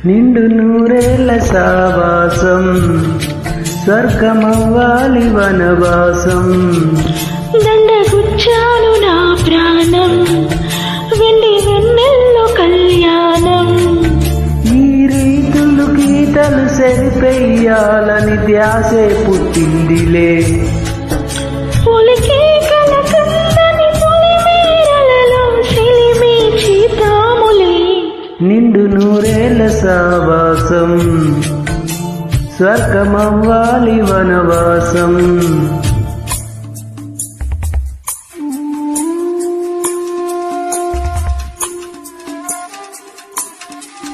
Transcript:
నిండు నూరేళ్ల సావాసం స్వర్గమవ్వాలి వనవాసం. దండగుచ్చాలు నా ప్రాణం వెండి వెన్నెల్లో కళ్యాణం. ఈ రీతులు గీతలు సరిపెయ్యాలని ధ్యాసే పుట్టిందిలే. పులికి కలకందని పులిమేరలలో సిలిమి చీతాములే. నిండు నూరేళ్ల సావాసం స్వర్గమవ్వాలి వనవాసం.